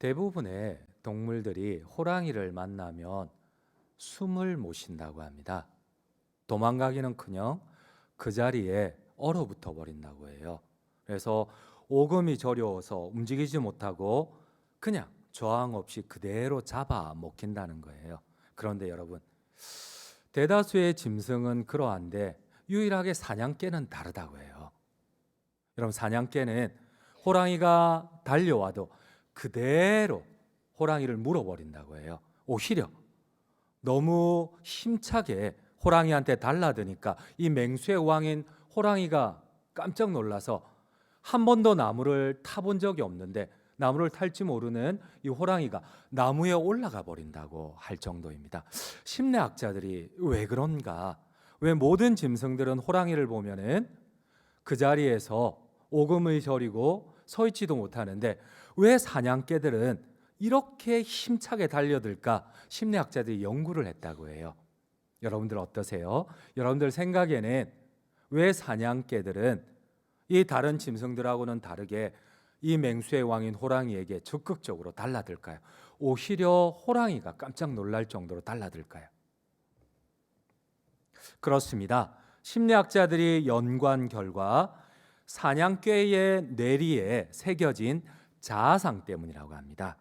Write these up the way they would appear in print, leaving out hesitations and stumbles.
대부분의 동물들이 호랑이를 만나면 숨을 못 쉰다고 합니다. 도망가기는커녕 그 자리에 얼어붙어 버린다고 해요. 그래서 오금이 저려워서 움직이지 못하고 그냥 저항 없이 그대로 잡아 먹힌다는 거예요. 그런데 여러분, 대다수의 짐승은 그러한데 유일하게 사냥개는 다르다고 해요. 여러분, 사냥개는 호랑이가 달려와도 그대로 호랑이를 물어버린다고 해요. 오히려 너무 힘차게 호랑이한테 달라드니까 이 맹수의 왕인 호랑이가 깜짝 놀라서 한 번도 나무를 타본 적이 없는데 나무를 탈지 모르는 이 호랑이가 나무에 올라가 버린다고 할 정도입니다. 심리학자들이 왜 그런가? 왜 모든 짐승들은 호랑이를 보면은 그 자리에서 오금을 저리고 서 있지도 못하는데 왜 사냥개들은 이렇게 힘차게 달려들까? 심리학자들이 연구를 했다고 해요. 여러분들 어떠세요? 여러분들 생각에는 왜 사냥개들은 이 다른 짐승들하고는 다르게 이 맹수의 왕인 호랑이에게 적극적으로 달라들까요? 오히려 호랑이가 깜짝 놀랄 정도로 달라들까요? 그렇습니다. 심리학자들이 연구한 결과 사냥개의 뇌리에 새겨진 자아상 때문이라고 합니다.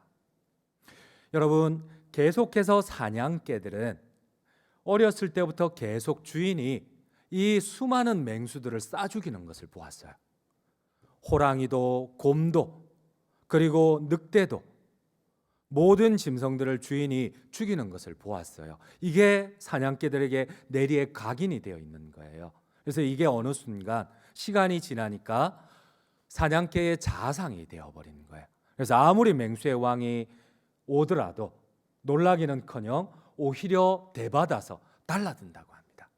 여러분, 계속해서 사냥개들은 어렸을 때부터 계속 주인이 이 수많은 맹수들을 싸 죽이는 것을 보았어요. 호랑이도 곰도 그리고 늑대도 모든 짐승들을 주인이 죽이는 것을 보았어요. 이게 사냥개들에게 뇌리에 각인이 되어 있는 거예요. 그래서 이게 어느 순간 시간이 지나니까 사냥개의 자아상이 되어버리는 거예요. 그래서 아무리 맹수의 왕이 오더라도 놀라기는커녕 오히려 대받아서 달라든다고 합니다.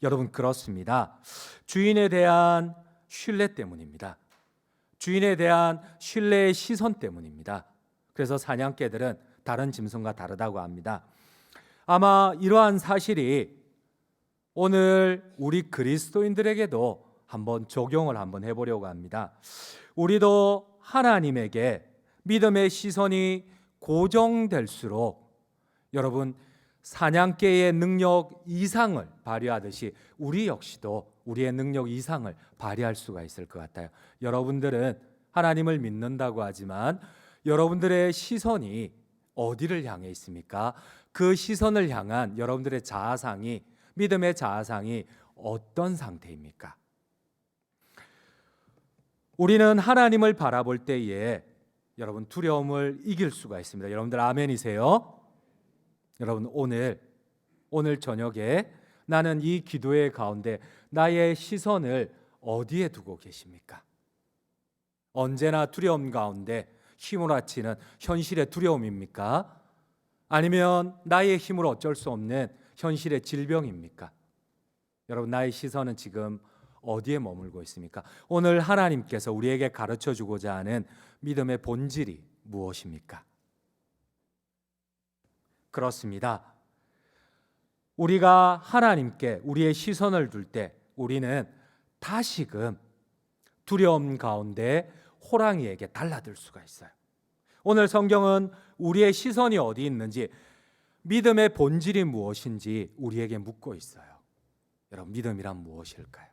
여러분, 그렇습니다. 주인에 대한 신뢰 때문입니다. 주인에 대한 신뢰의 시선 때문입니다. 그래서 사냥개들은 다른 짐승과 다르다고 합니다. 아마 이러한 사실이 오늘 우리 그리스도인들에게도 한번 적용을 한번 해보려고 합니다. 우리도 하나님에게 믿음의 시선이 고정될수록 여러분, 사냥개의 능력 이상을 발휘하듯이 우리 역시도 우리의 능력 이상을 발휘할 수가 있을 것 같아요. 여러분들은 하나님을 믿는다고 하지만 여러분들의 시선이 어디를 향해 있습니까? 그 시선을 향한 여러분들의 자아상이, 믿음의 자아상이 어떤 상태입니까? 우리는 하나님을 바라볼 때에 여러분 두려움을 이길 수가 있습니다. 여러분들 아멘이세요? 여러분, 오늘 저녁에 나는 이 기도의 가운데 나의 시선을 어디에 두고 계십니까? 언제나 두려움 가운데 휘몰아치는 현실의 두려움입니까? 아니면 나의 힘으로 어쩔 수 없는 현실의 질병입니까? 여러분, 나의 시선은 지금 어디에 머물고 있습니까? 오늘 하나님께서 우리에게 가르쳐 주고자 하는 믿음의 본질이 무엇입니까? 그렇습니다. 우리가 하나님께 우리의 시선을 둘 때 우리는 다시금 두려움 가운데 호랑이에게 달라들 수가 있어요. 오늘 성경은 우리의 시선이 어디 있는지, 믿음의 본질이 무엇인지 우리에게 묻고 있어요. 여러분, 믿음이란 무엇일까요?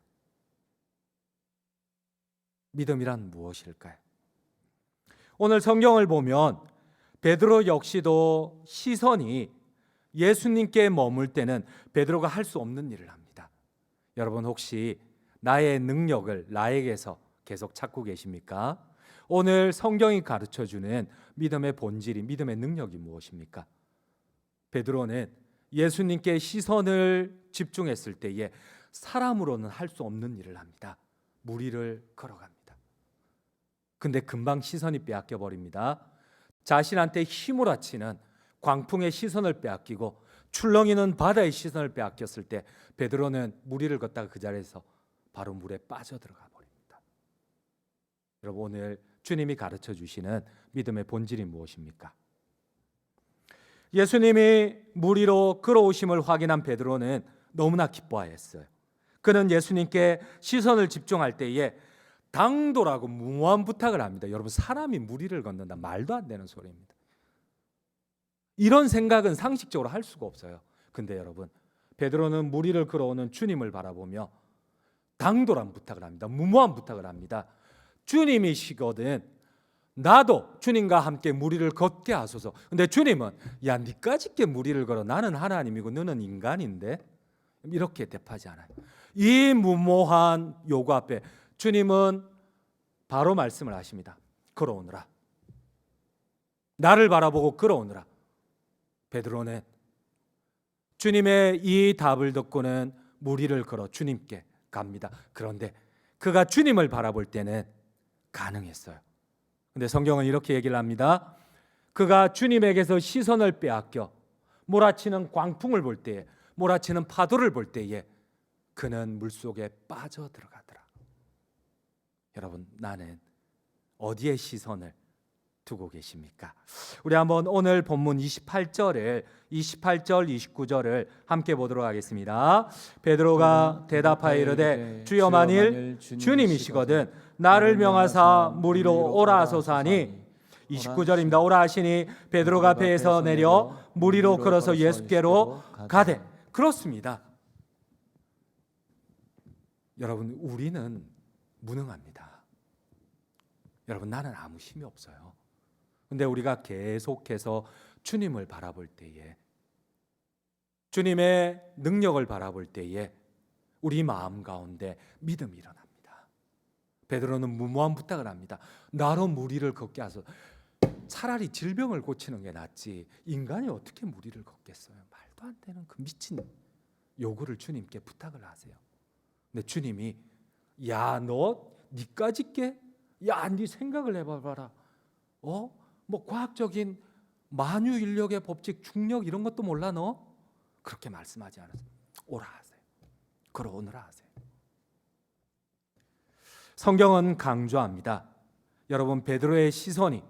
믿음이란 무엇일까요? 오늘 성경을 보면 베드로 역시도 시선이 예수님께 머물 때는 베드로가 할 수 없는 일을 합니다. 여러분, 혹시 나의 능력을 나에게서 계속 찾고 계십니까? 오늘 성경이 가르쳐주는 믿음의 본질이, 믿음의 능력이 무엇입니까? 베드로는 예수님께 시선을 집중했을 때에 사람으로는 할 수 없는 일을 합니다. 물 위를 걸어갑니다. 근데 금방 시선이 빼앗겨 버립니다. 자신한테 휘몰아치는 광풍의 시선을 빼앗기고 출렁이는 바다의 시선을 빼앗겼을 때 베드로는 물 위를 걷다가 그 자리에서 바로 물에 빠져들어가 버립니다. 여러분, 오늘 주님이 가르쳐 주시는 믿음의 본질이 무엇입니까? 예수님이 물 위로 걸어오심을 확인한 베드로는 너무나 기뻐하였어요. 그는 예수님께 시선을 집중할 때에 당돌하고 무모한 부탁을 합니다. 여러분, 사람이 무리를 걷는다, 말도 안 되는 소리입니다. 이런 생각은 상식적으로 할 수가 없어요. 근데 여러분, 베드로는 무리를 걸어오는 주님을 바라보며 당돌한 부탁을 합니다. 무모한 부탁을 합니다. 주님이시거든 나도 주님과 함께 무리를 걷게 하소서. 근데 주님은 야, 니까짓게 무리를 걸어, 나는 하나님이고 너는 인간인데, 이렇게 대답하지 않아요. 이 무모한 요구 앞에 주님은 바로 말씀을 하십니다. 걸어오느라. 나를 바라보고 걸어오느라. 베드로는 주님의 이 답을 듣고는 무리를 걸어 주님께 갑니다. 그런데 그가 주님을 바라볼 때는 가능했어요. 근데 성경은 이렇게 얘기를 합니다. 그가 주님에게서 시선을 빼앗겨 몰아치는 광풍을 볼 때에, 몰아치는 파도를 볼 때에 그는 물속에 빠져들어가더라. 여러분, 나는 어디에 시선을 두고 계십니까? 우리 한번 오늘 본문 28절, 29절을 함께 보도록 하겠습니다. 베드로가 대답하여 이르되 주여, 만일 주님이시거든 나를 명하사 무리로 오라 하소서 하니, 29절입니다. 오라 하시니 베드로가 배에서 내려 무리로 걸어서 예수께로 가되. 그렇습니다. 여러분, 우리는 무능합니다. 여러분, 나는 아무 힘이 없어요. 근데 우리가 계속해서 주님을 바라볼 때에, 주님의 능력을 바라볼 때에 우리 마음 가운데 믿음이 일어납니다. 베드로는 무모한 부탁을 합니다. 나로 무리를 걷게 하소서. 차라리 질병을 고치는 게 낫지, 인간이 어떻게 무리를 걷겠어요? 말도 안 되는 그 미친 요구를 주님께 부탁을 하세요. 근데 주님이 야, 너 니까짓게? 야, 니 생각을 해봐라. 뭐 과학적인 만유 인력의 법칙, 중력 이런 것도 몰라 너? 그렇게 말씀하지 않았어요. 오라 하세요. 걸어오느라 하세요. 성경은 강조합니다. 여러분, 베드로의 시선이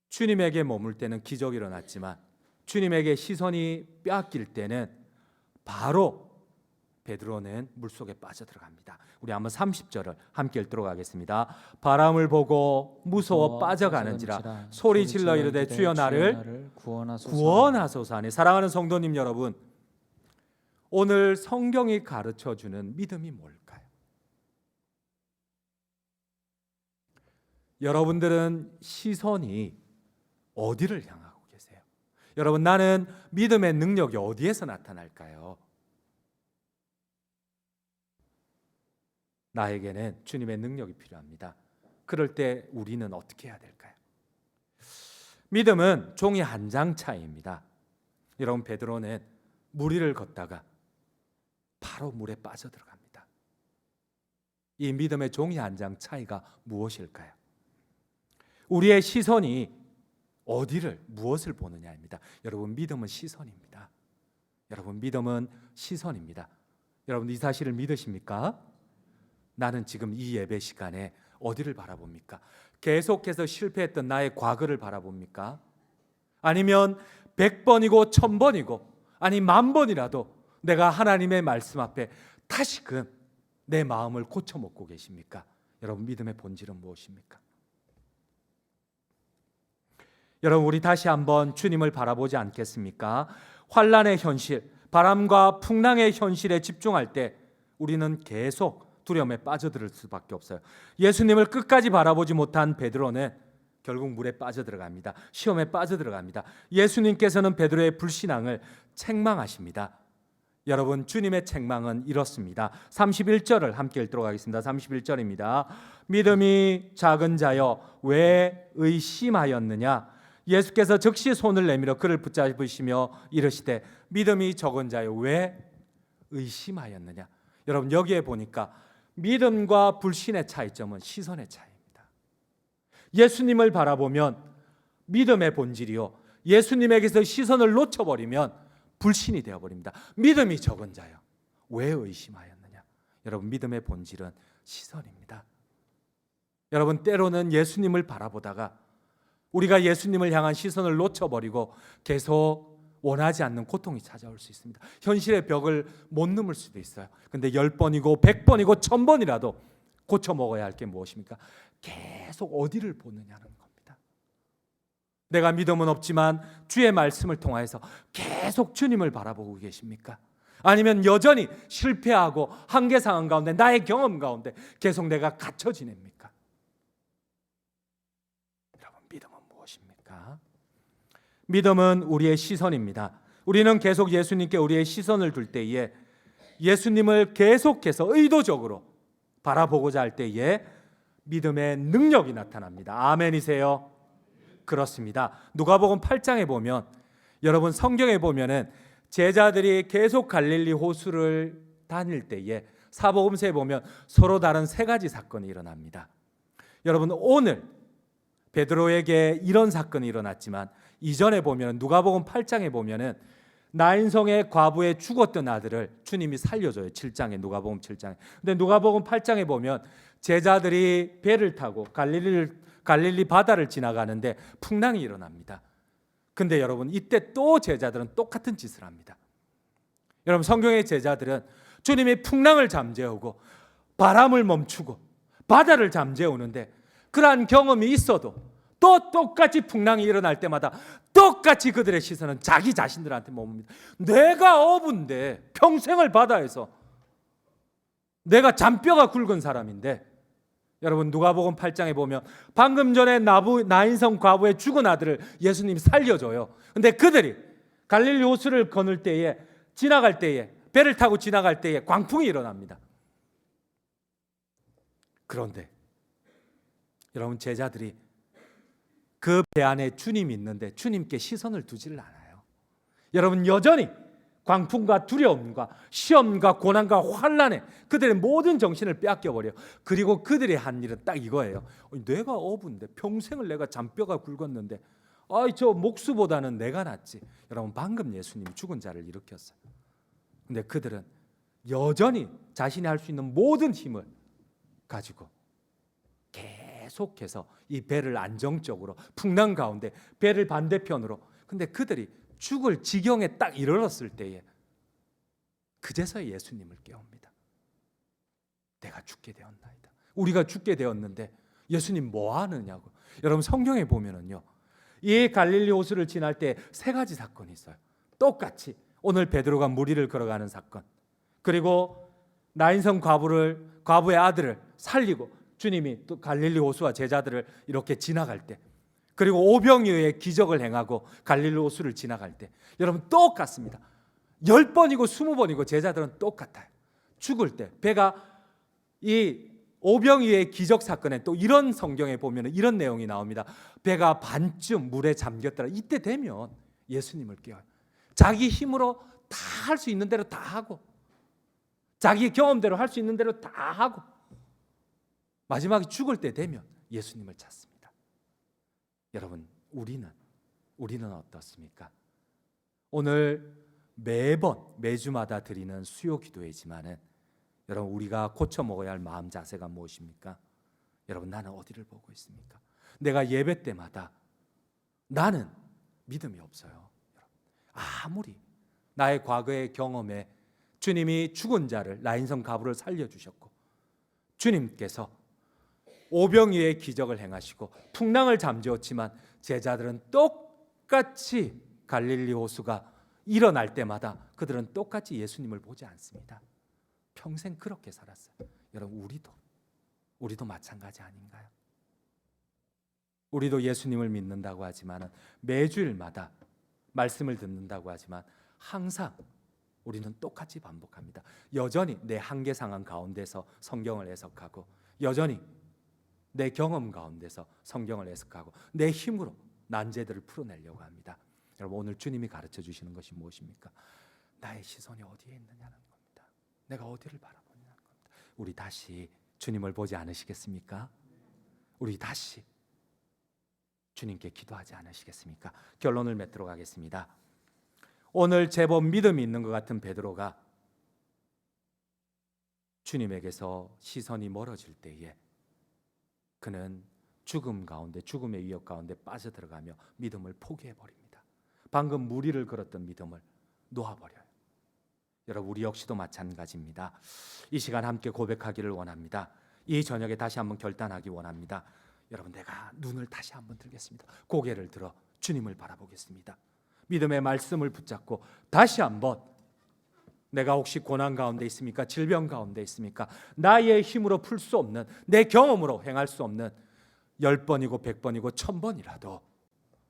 주님에게 머물 때는 기적이 일어났지만 주님에게 시선이 빼앗길 때는 바로 베드로는 물속에 빠져들어갑니다. 우리 한번 30절을 함께 읽도록 하겠습니다. 바람을 보고 무서워 빠져가는지라 소리질러 이르되 주여, 나를 구원하소서 하니. 사랑하는 성도님 여러분, 오늘 성경이 가르쳐주는 믿음이 뭘까요? 여러분들은 시선이 어디를 향하고 계세요? 여러분, 나는 믿음의 능력이 어디에서 나타날까요? 나에게는 주님의 능력이 필요합니다. 그럴 때 우리는 어떻게 해야 될까요? 믿음은 종이 한 장 차이입니다. 여러분, 베드로는 무리를 걷다가 바로 물에 빠져들어갑니다. 이 믿음의 종이 한 장 차이가 무엇일까요? 우리의 시선이 어디를, 무엇을 보느냐입니다. 여러분, 믿음은 시선입니다. 여러분, 믿음은 시선입니다. 여러분, 이 사실을 믿으십니까? 나는 지금 이 예배 시간에 어디를 바라봅니까? 계속해서 실패했던 나의 과거를 바라봅니까? 아니면 100번이고 1000번이고 아니 10,000번이라도 내가 하나님의 말씀 앞에 다시금 내 마음을 고쳐먹고 계십니까? 여러분, 믿음의 본질은 무엇입니까? 여러분, 우리 다시 한번 주님을 바라보지 않겠습니까? 환난의 현실, 바람과 풍랑의 현실에 집중할 때 우리는 계속 두려움에 빠져들 수밖에 없어요. 예수님을 끝까지 바라보지 못한 베드로는 결국 물에 빠져들어갑니다. 시험에 빠져들어갑니다. 예수님께서는 베드로의 불신앙을 책망하십니다. 여러분, 주님의 책망은 이렇습니다. 31절을 함께 읽도록 하겠습니다. 31절입니다. 믿음이 작은 자여 왜 의심하였느냐? 예수께서 즉시 손을 내밀어 그를 붙잡으시며 이르시되 믿음이 적은 자여 왜 의심하였느냐? 여러분, 여기에 보니까 믿음과 불신의 차이점은 시선의 차이입니다. 예수님을 바라보면 믿음의 본질이요, 예수님에게서 시선을 놓쳐버리면 불신이 되어버립니다. 믿음이 적은 자요 왜 의심하였느냐? 여러분, 믿음의 본질은 시선입니다. 여러분, 때로는 예수님을 바라보다가 우리가 예수님을 향한 시선을 놓쳐버리고 계속 원하지 않는 고통이 찾아올 수 있습니다. 현실의 벽을 못 넘을 수도 있어요. 근데 10번이고 100번이고 1000번이라도 고쳐 먹어야 할 게 무엇입니까? 계속 어디를 보느냐는 겁니다. 내가 믿음은 없지만 주의 말씀을 통하여서 계속 주님을 바라보고 계십니까? 아니면 여전히 실패하고 한계 상황 가운데, 나의 경험 가운데 계속 내가 갇혀 지냅니까? 여러분, 믿음은 무엇입니까? 믿음은 우리의 시선입니다. 우리는 계속 예수님께 우리의 시선을 둘 때에, 예수님을 계속해서 의도적으로 바라보고자 할 때에 믿음의 능력이 나타납니다. 아멘이세요? 그렇습니다. 누가복음 8장에 보면, 여러분 성경에 보면은 제자들이 계속 갈릴리 호수를 다닐 때에 사복음서에 보면 서로 다른 세 가지 사건이 일어납니다. 여러분, 오늘 베드로에게 이런 사건이 일어났지만 이전에 보면 누가복음 8장에 보면은 나인성의 과부의 죽었던 아들을 주님이 살려줘요. 7장에, 누가복음 7장에. 근데 누가복음 8장에 보면 제자들이 배를 타고 갈릴리 바다를 지나가는데 풍랑이 일어납니다. 근데 여러분, 이때 또 제자들은 똑같은 짓을 합니다. 여러분, 성경의 제자들은 주님이 풍랑을 잠재우고 바람을 멈추고 바다를 잠재우는데, 그러한 경험이 있어도 또 똑같이 풍랑이 일어날 때마다 똑같이 그들의 시선은 자기 자신들한테 머뭅니다. 내가 어부인데, 평생을 바다에서 내가 잔뼈가 굵은 사람인데, 여러분 누가복음 8장에 보면 방금 전에 나인성 과부의 죽은 아들을 예수님이 살려줘요. 근데 그들이 갈릴리 호수를 건널 때에, 지나갈 때에, 배를 타고 지나갈 때에 광풍이 일어납니다. 그런데 여러분, 제자들이 그 배 안에 주님이 있는데 주님께 시선을 두지를 않아요. 여러분, 여전히 광풍과 두려움과 시험과 고난과 환난에 그들의 모든 정신을 빼앗겨버려요. 그리고 그들이 한 일은 딱 이거예요. 내가 어부인데, 평생을 내가 잔뼈가 굵었는데, 저 목수보다는 내가 낫지. 여러분, 방금 예수님이 죽은 자를 일으켰어요. 근데 그들은 여전히 자신이 할 수 있는 모든 힘을 가지고 계속해서 이 배를 안정적으로, 풍랑 가운데 배를 반대편으로, 근데 그들이 죽을 지경에 딱 이르렀을 때에 그제서야 예수님을 깨웁니다. 내가 죽게 되었나이다. 우리가 죽게 되었는데 예수님 뭐 하느냐고. 여러분, 성경에 보면은요, 이 갈릴리 호수를 지날 때 세 가지 사건이 있어요. 똑같이 오늘 베드로가 물 위를 걸어가는 사건, 그리고 나인성 과부의 아들을 살리고 주님이 또 갈릴리 호수와 제자들을 이렇게 지나갈 때, 그리고 오병이어의 기적을 행하고 갈릴리 호수를 지나갈 때, 여러분 똑같습니다. 10번이고 20번이고 제자들은 똑같아요. 죽을 때 배가, 이 오병이어의 기적 사건에 또 이런, 성경에 보면 이런 내용이 나옵니다. 배가 반쯤 물에 잠겼더라. 이때 되면 예수님을 깨워요. 자기 힘으로 다 할 수 있는 대로 다 하고, 자기 경험대로 할 수 있는 대로 다 하고, 마지막에 죽을 때 되면 예수님을 찾습니다. 여러분, 우리는 어떻습니까? 오늘 매주마다 드리는 수요 기도회지만은, 여러분, 우리가 고쳐 먹어야 할 마음 자세가 무엇입니까? 여러분, 나는 어디를 보고 있습니까? 내가 예배 때마다 나는 믿음이 없어요. 아무리 나의 과거의 경험에 주님이 죽은 자를, 나인성 과부를 살려주셨고, 주님께서 오병이어의 기적을 행하시고 풍랑을 잠재웠지만, 제자들은 똑같이 갈릴리 호수가 일어날 때마다 그들은 똑같이 예수님을 보지 않습니다. 평생 그렇게 살았어요. 여러분, 우리도 마찬가지 아닌가요? 우리도 예수님을 믿는다고 하지만, 매주일마다 말씀을 듣는다고 하지만, 항상 우리는 똑같이 반복합니다. 여전히 내 한계 상황 가운데서 성경을 해석하고, 여전히 내 경험 가운데서 성경을 해석하고, 내 힘으로 난제들을 풀어내려고 합니다. 여러분, 오늘 주님이 가르쳐 주시는 것이 무엇입니까? 나의 시선이 어디에 있느냐는 겁니다. 내가 어디를 바라보느냐는 겁니다. 우리 다시 주님을 보지 않으시겠습니까? 우리 다시 주님께 기도하지 않으시겠습니까? 결론을 맺도록 하겠습니다. 오늘 제법 믿음이 있는 것 같은 베드로가 주님에게서 시선이 멀어질 때에 그는 죽음 가운데, 죽음의 위협 가운데 빠져들어가며 믿음을 포기해버립니다. 방금 물 위를 걸었던 믿음을 놓아버려요. 여러분, 우리 역시도 마찬가지입니다. 이 시간 함께 고백하기를 원합니다. 이 저녁에 다시 한번 결단하기 원합니다. 여러분, 내가 눈을 다시 한번 들겠습니다. 고개를 들어 주님을 바라보겠습니다. 믿음의 말씀을 붙잡고 다시 한번, 내가 혹시 고난 가운데 있습니까? 질병 가운데 있습니까? 나의 힘으로 풀 수 없는, 내 경험으로 행할 수 없는 10번이고 100번이고 1000번이라도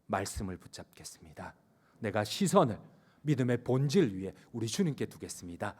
말씀을 붙잡겠습니다. 내가 시선을 믿음의 본질 위에 우리 주님께 두겠습니다.